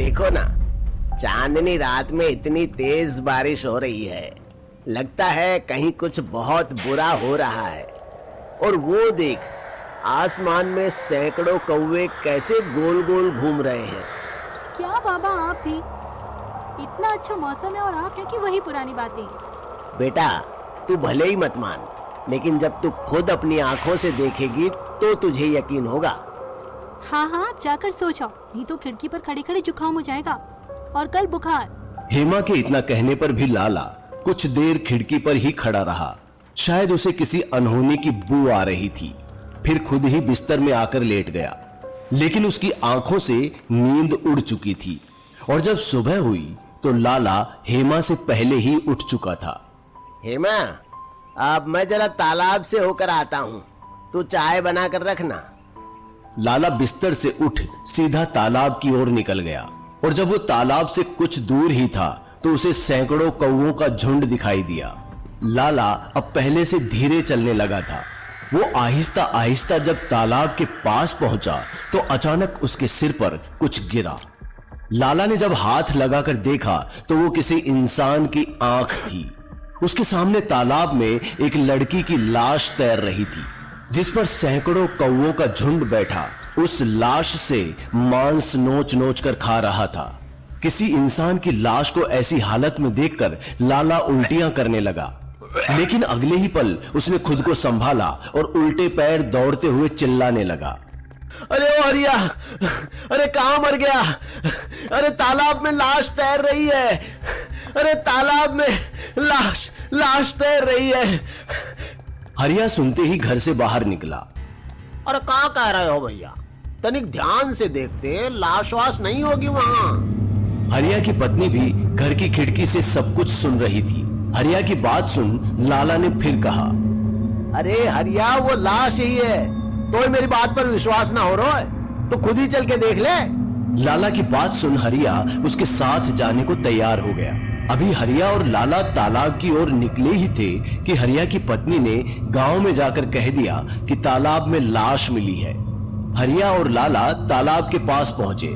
देखो ना, चांदनी रात में इतनी तेज बारिश हो रही है, लगता है कहीं कुछ बहुत बुरा हो रहा है। और वो देख, आसमान में सैकड़ों कौवे कैसे गोल गोल घूम रहे हैं। क्या बाबा आप भी? इतना अच्छा मौसम है और आप है कि वही पुरानी बातें। बेटा, तू भले ही मत मान, लेकिन जब तू खुद अपनी आंखों से देखेगी तो तुझे यकीन होगा। हाँ हाँ, आप जाकर सो जाओ, नहीं तो खिड़की पर खड़े खड़े जुकाम हो जाएगा और कल बुखार। हेमा के इतना कहने पर भी लाला कुछ देर खिड़की पर ही खड़ा रहा। शायद उसे किसी अनहोनी की बू आ रही थी। फिर खुद ही बिस्तर में आकर लेट गया, लेकिन उसकी आंखों से नींद उड़ चुकी थी। और जब सुबह हुई तो लाला हेमा से पहले ही उठ चुका था। हेमा, अब मैं जरा तालाब से होकर आता हूँ, तू चाय बना कर रखना। लाला बिस्तर से उठ सीधा तालाब की ओर निकल गया। और जब वो तालाब से कुछ दूर ही था तो उसे सैकड़ों कौवों का झुंड दिखाई दिया। लाला अब पहले से धीरे चलने लगा था। वो आहिस्ता आहिस्ता जब तालाब के पास पहुंचा तो अचानक उसके सिर पर कुछ गिरा। लाला ने जब हाथ लगाकर देखा तो वो किसी इंसान की आंख थी। उसके सामने तालाब में एक लड़की की लाश तैर रही थी, जिस पर सैकड़ों कौवों का झुंड बैठा उस लाश से मांस नोच नोच कर खा रहा था। किसी इंसान की लाश को ऐसी हालत में देखकर लाला उल्टियां करने लगा, लेकिन अगले ही पल उसने खुद को संभाला और उल्टे पैर दौड़ते हुए चिल्लाने लगा। अरे ओ हरिया, अरे कहां मर गया? अरे तालाब में लाश तैर रही है। अरे तालाब में लाश तैर रही है। हरिया सुनते ही घर से बाहर निकला। अरे कहाँ कह रहे हो भैया? तनिक ध्यान से देखते, लाश वाश नहीं होगी वहां। हरिया की पत्नी भी घर की खिड़की से सब कुछ सुन रही थी। हरिया की बात सुन लाला ने फिर कहा, अरे हरिया, वो लाश ही है। तो मेरी बात पर विश्वास ना हो रहा है तो खुद ही चल के देख ले। लाला की बात सुन हरिया उसके साथ जाने को तैयार हो गया। अभी हरिया और लाला तालाब की ओर निकले ही थे कि हरिया की पत्नी ने गांव में जाकर कह दिया कि तालाब में लाश मिली है। हरिया और लाला तालाब के पास पहुंचे।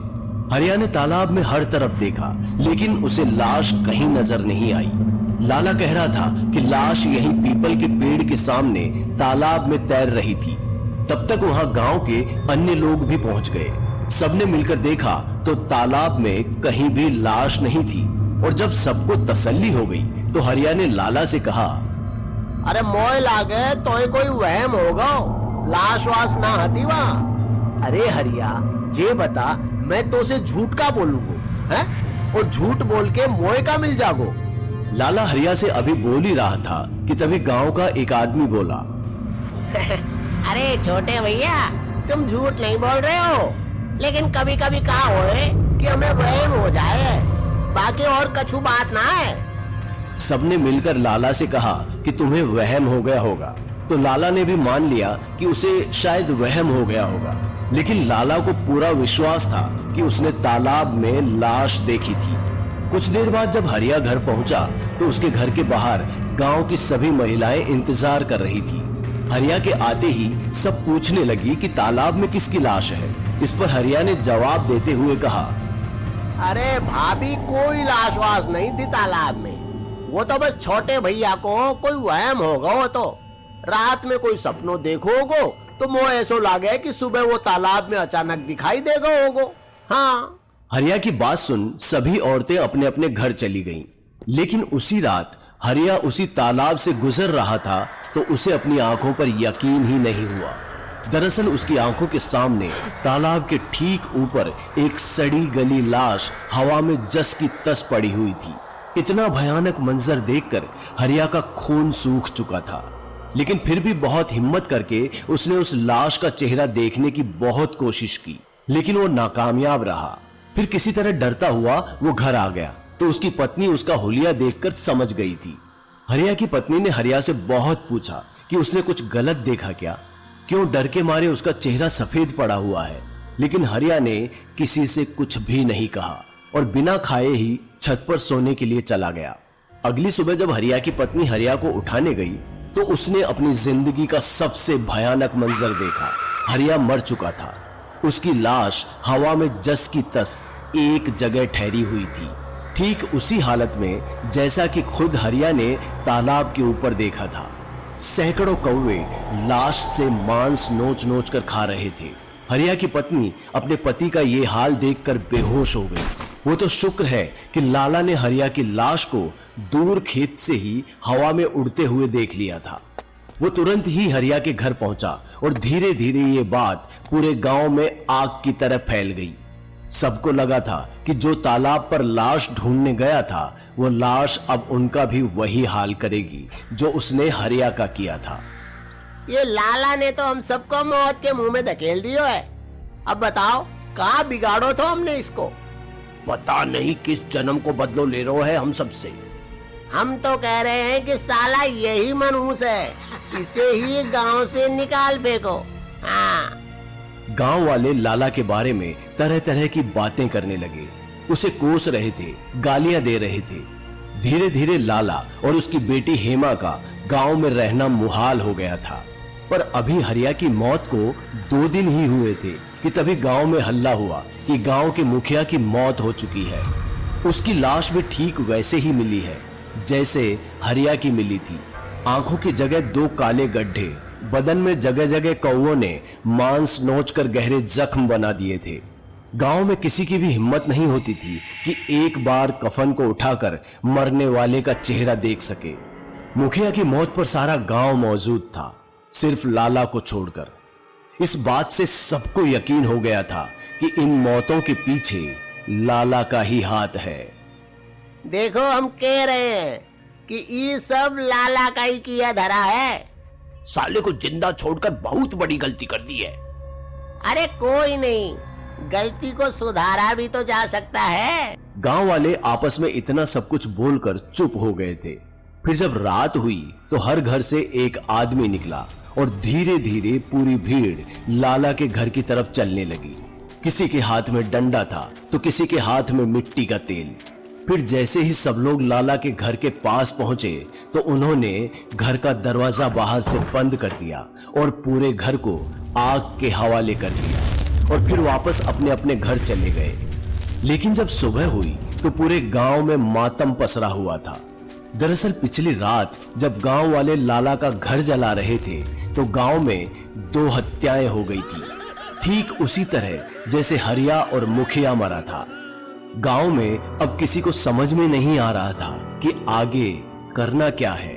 हरिया ने तालाब में हर तरफ देखा, लेकिन उसे लाश कहीं नजर नहीं आई। लाला कह रहा था कि लाश यहीं पीपल के पेड़ के सामने तालाब में तैर रही थी। तब तक वहां गांव के अन्य लोग भी पहुंच गए। सबने मिलकर देखा तो तालाब में कहीं भी लाश नहीं थी। और जब सबको तसल्ली हो गई तो हरिया ने लाला से कहा, अरे मोय लागे तो ये कोई वहम होगा, लाश वाश ना हती वहां। अरे हरिया, जे बता, मैं तो से झूठ का बोलूंगो है? और झूठ बोल के मोय का मिल जागो। लाला हरिया से अभी बोल ही रहा था कि तभी गांव का एक आदमी बोला, अरे छोटे भैया, तुम झूठ नहीं बोल रहे हो, लेकिन कभी कभी कहा हो कि हमें वहम हो जाए, बाकी और कछु बात ना है। सबने मिलकर लाला से कहा कि तुम्हें वहम हो गया होगा। तो लाला ने भी मान लिया कि उसे शायद वहम हो गया होगा, लेकिन लाला को पूरा विश्वास था कि उसने तालाब में लाश देखी थी। कुछ देर बाद जब हरिया घर पहुंचा तो उसके घर के बाहर गांव की सभी महिलाएं इंतजार कर रही थी। हरिया के आते ही सब पूछने लगी कि तालाब में किसकी लाश है। इस पर हरिया ने जवाब देते हुए कहा, अरे भाभी, कोई लाश वाश नहीं थी तालाब में, वो तो बस छोटे भैया को कोई वहम होगा। वो तो रात में कोई सपनों देखो होगो तो मोह ऐसो लागे कि सुबह वो तालाब में अचानक दिखाई देगा होगो। हाँ। हरिया की बात सुन सभी औरतें अपने अपने घर चली गईं। लेकिन उसी रात हरिया उसी तालाब से गुजर रहा था तो उसे अपनी आंखों पर यकीन ही नहीं हुआ। दरअसल उसकी आंखों के सामने तालाब के ठीक ऊपर एक सड़ी गली लाश हवा में जस की तस पड़ी हुई थी। इतना भयानक मंजर देखकर हरिया का खून सूख चुका था, लेकिन फिर भी बहुत हिम्मत करके उसने उस लाश का चेहरा देखने की बहुत कोशिश की, लेकिन वो नाकामयाब रहा। फिर किसी तरह डरता हुआ वो घर आ गया तो उसकी पत्नी उसका हुलिया देखकर समझ गई थी। हरिया की पत्नी ने हरिया से बहुत पूछा कि उसने कुछ गलत देखा क्या, क्यों डर के मारे उसका चेहरा सफेद पड़ा हुआ है। लेकिन हरिया ने किसी से कुछ भी नहीं कहा और बिना खाए ही छत पर सोने के लिए चला गया। अगली सुबह जब हरिया की पत्नी हरिया को उठाने गई तो उसने अपनी जिंदगी का सबसे भयानक मंजर देखा। हरिया मर चुका था। उसकी लाश हवा में जस की तस एक जगह ठहरी हुई थी, ठीक उसी हालत में जैसा कि खुद हरिया ने तालाब के ऊपर देखा था। सैकड़ों कौवे लाश से मांस नोच नोच कर खा रहे थे। हरिया की पत्नी अपने पति का ये हाल देखकर बेहोश हो गई। वो तो शुक्र है कि लाला ने हरिया की लाश को दूर खेत से ही हवा में उड़ते हुए देख लिया था। वो तुरंत ही हरिया के घर पहुंचा और धीरे धीरे ये बात पूरे गांव में आग की तरह फैल गई। सबको लगा था कि जो तालाब पर लाश ढूंढने गया था वो लाश अब उनका भी वही हाल करेगी जो उसने हरिया का किया था। ये लाला ने तो हम सबको मौत के मुंह में धकेल दियो है। अब बताओ कहाँ बिगाड़ो तो हमने इसको। पता नहीं किस जन्म को बदलो ले रहे है हम सबसे। हम तो कह रहे हैं कि साला यही मनहूस है, इसे ही गांव से निकाल फेंको। हाँ। गांव वाले लाला के बारे में तरह तरह की बातें करने लगे, उसे कोस रहे थे, गालियां दे रहे थे। धीरे धीरे लाला और उसकी बेटी हेमा का गांव में रहना मुहाल हो गया था। पर अभी हरिया की मौत को 2 दिन ही हुए थे कि तभी गांव में हल्ला हुआ कि गांव के मुखिया की मौत हो चुकी है। उसकी लाश भी ठीक वैसे ही मिली है जैसे हरिया की मिली थी। आंखों की जगह 2 काले गड्ढे, बदन में जगह जगह कौवों ने मांस नोचकर गहरे जख्म बना दिए थे। गांव में किसी की भी हिम्मत नहीं होती थी कि एक बार कफन को उठाकर मरने वाले का चेहरा देख सके। मुखिया की मौत पर सारा गांव मौजूद था, सिर्फ लाला को छोड़कर। इस बात से सबको यकीन हो गया था कि इन मौतों के पीछे लाला का ही हाथ है। देखो हम कह रहे हैं कि ये सब लाला का ही किया धरा है। साले को जिंदा छोड़कर बहुत बड़ी गलती कर दी है। अरे कोई नहीं, गलती को सुधारा भी तो जा सकता है। गांव वाले आपस में इतना सब कुछ बोलकर चुप हो गए थे। फिर जब रात हुई तो हर घर से एक आदमी निकला और धीरे धीरे पूरी भीड़ लाला के घर की तरफ चलने लगी। किसी के हाथ में डंडा था तो किसी के हाथ में मिट्टी का तेल। फिर जैसे ही सब लोग लाला के घर के पास पहुंचे तो उन्होंने घर का दरवाजा बाहर से बंद कर दिया और पूरे घर को आग के हवाले कर दिया और फिर वापस अपने अपने घर चले गए। लेकिन जब सुबह हुई तो पूरे गांव में मातम पसरा हुआ था। दरअसल पिछली रात जब गांव वाले लाला का घर जला रहे थे तो गांव में 2 हत्याएं हो गई थी, ठीक उसी तरह जैसे हरिया और मुखिया मरा था। गांव में अब किसी को समझ में नहीं आ रहा था कि आगे करना क्या है।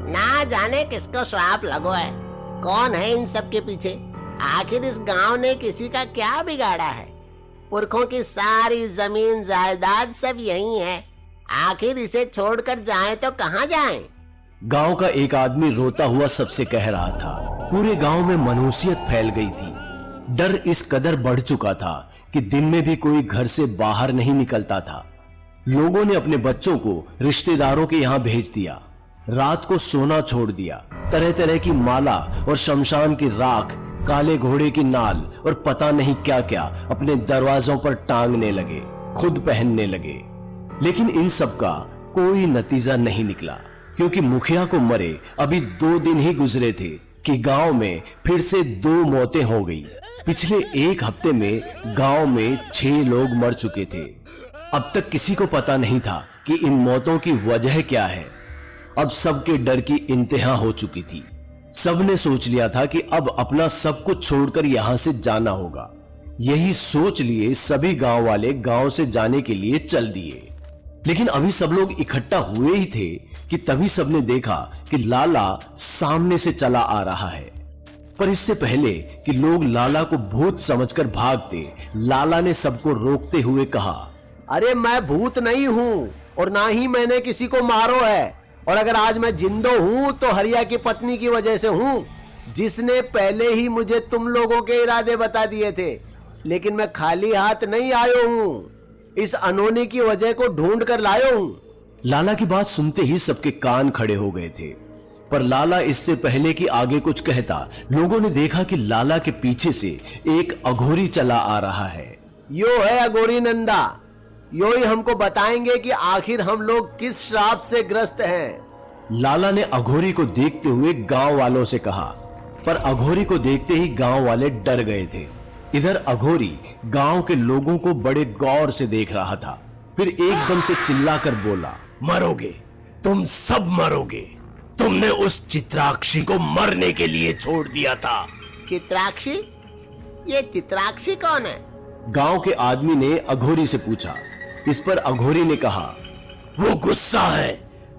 ना जाने किसको श्राप लगो है, कौन है इन सब के पीछे। आखिर इस गांव ने किसी का क्या बिगाड़ा है। पुरखों की सारी जमीन जायदाद सब यही है, आखिर इसे छोड़कर जाएं तो कहां जाएं? गांव का एक आदमी रोता हुआ सबसे कह रहा था। पूरे गांव में मनहूसियत फैल गई थी। डर इस कदर बढ़ चुका था कि दिन में भी कोई घर से बाहर नहीं निकलता था। लोगों ने अपने बच्चों को रिश्तेदारों के यहाँ भेज दिया, रात को सोना छोड़ दिया। तरह तरह की माला और शमशान की राख, काले घोड़े की नाल और पता नहीं क्या क्या अपने दरवाजों पर टांगने लगे, खुद पहनने लगे। लेकिन इन सब का कोई नतीजा नहीं निकला, क्योंकि मुखिया को मरे अभी 2 दिन ही गुजरे थे कि गांव में फिर से 2 मौतें हो गई। पिछले 1 हफ्ते में गांव में 6 लोग मर चुके थे। अब तक किसी को पता नहीं था कि इन मौतों की वजह क्या है। अब सबके डर की इंतहा हो चुकी थी। सबने सोच लिया था कि अब अपना सब कुछ छोड़कर यहां से जाना होगा। यही सोच लिए सभी गांव वाले गांव से जाने के लिए चल दिए। लेकिन अभी सब लोग इकट्ठा हुए ही थे कि तभी सबने देखा कि लाला सामने से चला आ रहा है। पर इससे पहले कि लोग लाला को भूत समझकर भागते, लाला ने सबको रोकते हुए कहा, अरे मैं भूत नहीं हूँ और ना ही मैंने किसी को मारो है। और अगर आज मैं जिंदो हूँ तो हरिया की पत्नी की वजह से हूँ, जिसने पहले ही मुझे तुम लोगों के इरादे बता दिए थे। लेकिन मैं खाली हाथ नहीं आयो हूँ, इस अनहोनी की वजह को ढूंढ कर लायो हूँ। लाला की बात सुनते ही सबके कान खड़े हो गए थे। पर लाला इससे पहले कि आगे कुछ कहता, लोगों ने देखा कि लाला के पीछे से एक अघोरी चला आ रहा है। यो है अघोरी नंदा, यो ही हमको बताएंगे कि आखिर हम लोग किस श्राप से ग्रस्त हैं। लाला ने अघोरी को देखते हुए गांव वालों से कहा, पर अघोरी को देखते ही गांव वाले डर गए थे। इधर अघोरी गांव के लोगों को बड़े गौर से देख रहा था। फिर एकदम से चिल्लाकर बोला, मरोगे, तुम सब मरोगे। तुमने उस चित्राक्षी को मरने के लिए छोड़ दिया था। चित्राक्षी? ये चित्राक्षी कौन है? गांव के आदमी ने अघोरी से पूछा। इस पर अघोरी ने कहा, वो गुस्सा है,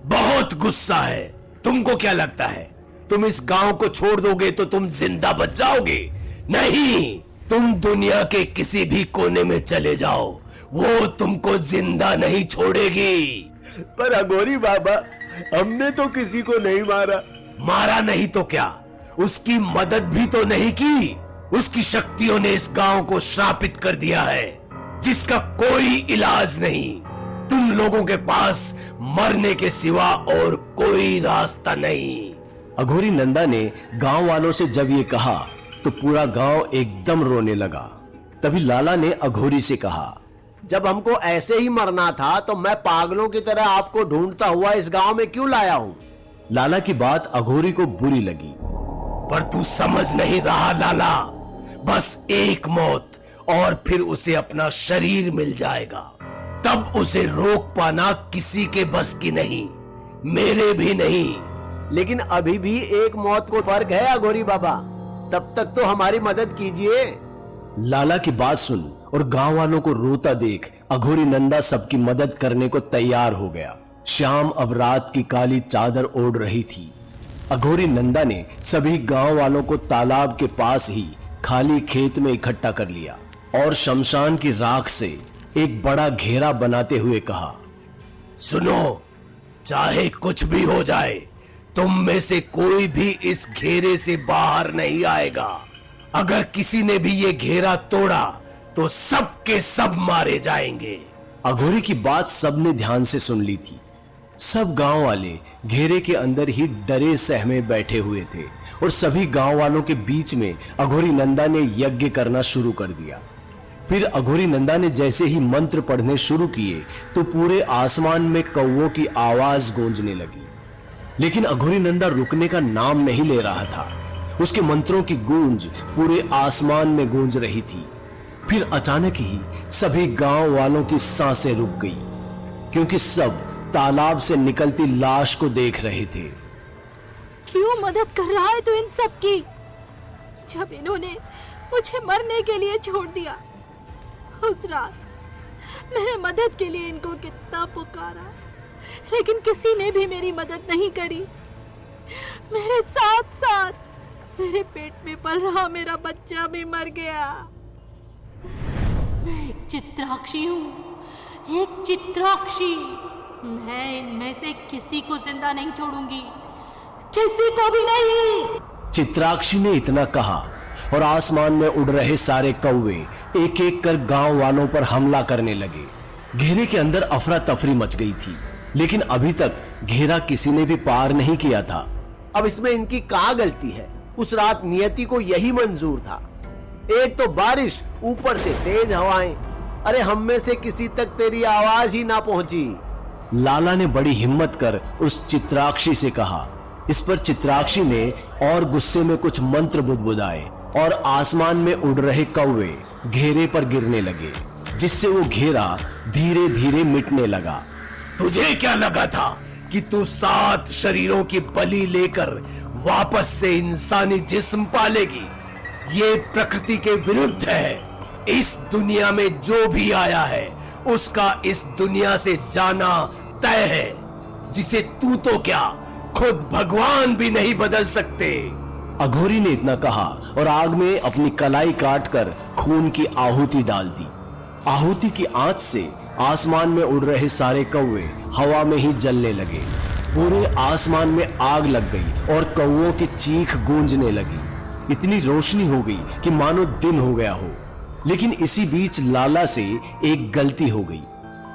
बहुत गुस्सा है। तुमको क्या लगता है तुम इस गांव को छोड़ दोगे तो तुम जिंदा बच जाओगे? नहीं, तुम दुनिया के किसी भी कोने में चले जाओ, वो तुमको जिंदा नहीं छोड़ेगी। पर अघोरी बाबा, हमने तो किसी को नहीं मारा। मारा नहीं तो क्या, उसकी मदद भी तो नहीं की। उसकी शक्तियों ने इस गांव को श्रापित कर दिया है, जिसका कोई इलाज नहीं। तुम लोगों के पास मरने के सिवा और कोई रास्ता नहीं। अघोरी नंदा ने गांव वालों से जब ये कहा तो पूरा गांव एकदम रोने लगा। तभी लाला ने अघोरी से कहा, जब हमको ऐसे ही मरना था तो मैं पागलों की तरह आपको ढूंढता हुआ इस गांव में क्यों लाया हूं? लाला की बात अघोरी को बुरी लगी। पर तू समझ नहीं रहा लाला, बस एक मौत और फिर उसे अपना शरीर मिल जाएगा। तब उसे रोक पाना किसी के बस की नहीं, मेरे भी नहीं। लेकिन अभी भी एक मौत को फर्क है अघोरी बाबा, तब तक तो हमारी मदद कीजिए। लाला की बात सुन और गांव वालों को रोता देख अघोरी नंदा सबकी मदद करने को तैयार हो गया। शाम अब रात की काली चादर ओढ़ रही थी। अघोरी नंदा ने सभी गांव वालों को तालाब के पास ही खाली खेत में इकट्ठा कर लिया और शमशान की राख से एक बड़ा घेरा बनाते हुए कहा, सुनो, चाहे कुछ भी हो जाए, तुम में से कोई भी इस घेरे से बाहर नहीं आएगा। अगर किसी ने भी ये घेरा तोड़ा तो सब के सब मारे जाएंगे। अघोरी की बात सबने ध्यान से सुन ली थी। सब गांव वाले घेरे के अंदर ही डरे सहमे बैठे हुए थे और सभी गांव वालों के बीच में अघोरी नंदा ने यज्ञ करना शुरू कर दिया। फिर अघोरी नंदा ने जैसे ही मंत्र पढ़ने शुरू किए तो पूरे आसमान में कौवों की आवाज गूंजने लगी। लेकिन अघोरी नंदा रुकने का नाम नहीं ले रहा था। उसके मंत्रों की गूंज पूरे आसमान में गूंज रही थी। फिर अचानक ही सभी गांव वालों की सांसें रुक गई, क्योंकि सब तालाब से निकलती लाश को देख रहे थे। क्यों मदद कर रहा है तू इन सब की? जब इन्होंने मुझे मरने के लिए छोड़ दिया, उस रात मैंने मदद के लिए इनको कितना पुकारा, लेकिन किसी ने भी मेरी मदद नहीं करी। मेरे साथ साथ मेरे पेट में पल रहा मेरा बच्चा भी मर गया। मैं एक चित्राक्षी हूँ, एक चित्राक्षी। मैं इनमें से किसी को जिंदा नहीं छोड़ूंगी, किसी को भी नहीं। चित्राक्षी ने इतना कहा और आसमान में उड़ रहे सारे कौवे एक एक कर गांव वालों पर हमला करने लगे। घेरे के अंदर अफरा तफरी मच गई थी, लेकिन अभी तक घेरा किसी ने भी पार नहीं किया था। अब इसमें इनकी क्या गलती है? उस रात नियति को यही मंजूर था। एक तो बारिश, ऊपर से तेज हवाएं। अरे हम में से किसी तक तेरी आवाज ही ना पहुंची। लाला ने बड़ी हिम्मत कर उस चित्राक्षी से कहा। इस पर चित्राक्षी ने और गुस्से में कुछ मंत्र बुदबुदाए और आसमान में उड़ रहे कौवे घेरे पर गिरने लगे, जिससे वो घेरा धीरे धीरे मिटने लगा। तुझे क्या लगा था कि तू 7 शरीरों की बलि लेकर वापस से इंसानी जिस्म पालेगी? ये प्रकृति के विरुद्ध है। इस दुनिया में जो भी आया है उसका इस दुनिया से जाना तय है, जिसे तू तो क्या खुद भगवान भी नहीं बदल सकते। अघोरी ने इतना कहा और आग में अपनी कलाई काटकर खून की आहुति डाल दी। आहुति की आंच से आसमान में उड़ रहे सारे कौवे हवा में ही जलने लगे। पूरे आसमान में आग लग गई और कौवों की चीख गूंजने लगी। इतनी रोशनी हो गई कि मानो दिन हो गया हो। लेकिन इसी बीच लाला से एक गलती हो गई।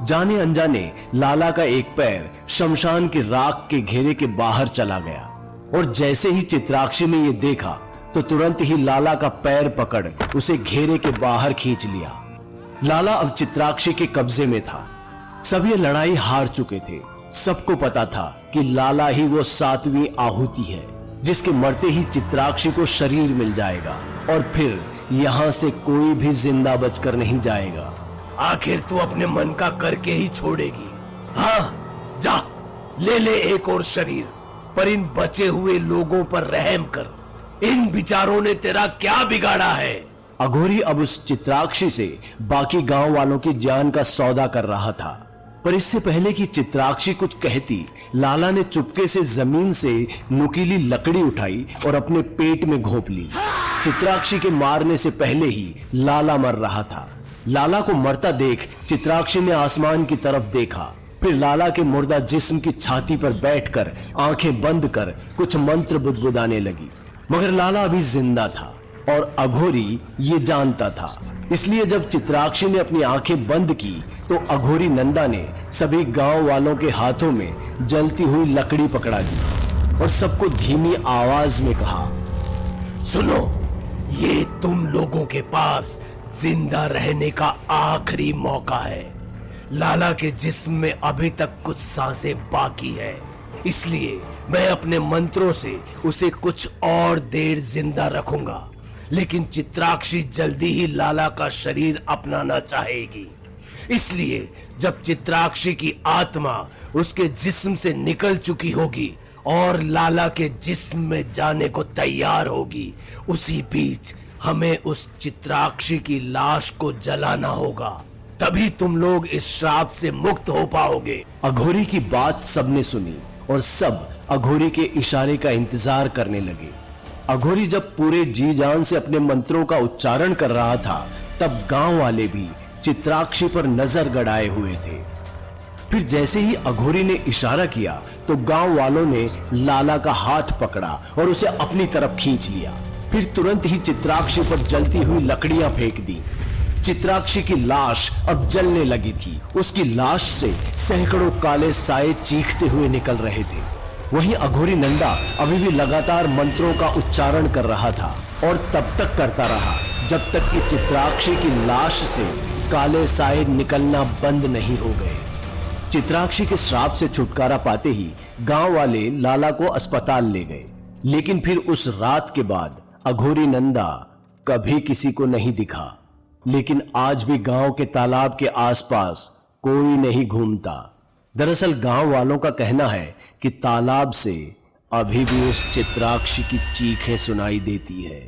जाने अनजाने लाला का एक पैर शमशान की राख के घेरे के बाहर चला गया और जैसे ही चित्राक्षी ने यह देखा तो तुरंत ही लाला का पैर पकड़ उसे घेरे के बाहर खींच लिया। लाला अब चित्राक्षी के कब्जे में था। सब ये लड़ाई हार चुके थे। सबको पता था कि लाला ही वो 7वीं आहुति है, जिसके मरते ही चित्राक्षी को शरीर मिल जाएगा और फिर यहां से कोई भी जिंदा बचकर नहीं जाएगा। आखिर तू अपने मन का करके ही छोड़ेगी। हाँ, जा ले ले एक और शरीर, पर इन बचे हुए लोगों पर रहम कर। इन बिचारों ने तेरा क्या बिगाड़ा है? अघोरी अब उस चित्राक्षी से बाकी गांव वालों की जान का सौदा कर रहा था, पर इससे पहले कि चित्राक्षी कुछ कहती, लाला ने चुपके से जमीन से नुकीली लकड़ी उठाई और अपने पेट में घोंप ली। चित्राक्षी के मारने से पहले ही लाला मर रहा था। लाला को मरता देख चित्राक्षी ने आसमान की तरफ देखा, फिर लाला के मुर्दा जिस्म की छाती पर बैठकर आंखें बंद कर कुछ मंत्र बुदबुदाने लगी। मगर लाला अभी जिंदा था और अघोरी ये जानता था। इसलिए जब चित्राक्षी ने अपनी आंखें बंद की तो अघोरी नंदा ने सभी गांव वालों के हाथों में जलती हुई लकड़ी पकड़ा दी और सबको धीमी आवाज में कहा, सुनो, ये तुम लोगों के पास जिंदा रहने का आखिरी मौका है। लाला के जिस्म में अभी तक कुछ सांसें बाकी है, इसलिए मैं अपने मंत्रों से उसे कुछ और देर जिंदा रखूंगा। लेकिन चित्राक्षी जल्दी ही लाला का शरीर अपनाना चाहेगी, इसलिए जब चित्राक्षी की आत्मा उसके जिस्म से निकल चुकी होगी और लाला के जिस्म में जाने को तैयार होगी, उसी बीच हमें उस चित्राक्षी की लाश को जलाना होगा। तभी तुम लोग इस श्राप से मुक्त हो पाओगे। अघोरी की बात सबने सुनी और सब अघोरी के इशारे का इंतजार करने लगे। अघोरी जब पूरे जी जान से अपने मंत्रों का उच्चारण कर रहा था, तब गांव वाले भी चित्राक्षी पर नजर गड़ाए हुए थे। फिर जैसे ही अघोरी ने इशारा किया तो गांव वालों ने लाला का हाथ पकड़ा और उसे अपनी तरफ खींच लिया। फिर तुरंत ही चित्राक्षी पर जलती हुई लकड़ियां फेंक दी। चित्राक्षी की लाश अब जलने लगी थी। उसकी लाश से सैकड़ों काले साए चीखते हुए निकल रहे थे। वहीं अघोरी नंदा अभी भी लगातार मंत्रों का उच्चारण कर रहा था और तब तक करता रहा जब तक कि चित्राक्षी की लाश से काले साए निकलना बंद नहीं हो गए। चित्राक्षी के श्राप से छुटकारा पाते ही गांव वाले लाला को अस्पताल ले गए, लेकिन फिर उस रात के बाद अघोरी नंदा कभी किसी को नहीं दिखा। लेकिन आज भी गांव के तालाब के आसपास कोई नहीं घूमता। दरअसल गांव वालों का कहना है कि तालाब से अभी भी उस चित्राक्षी की चीखें सुनाई देती है।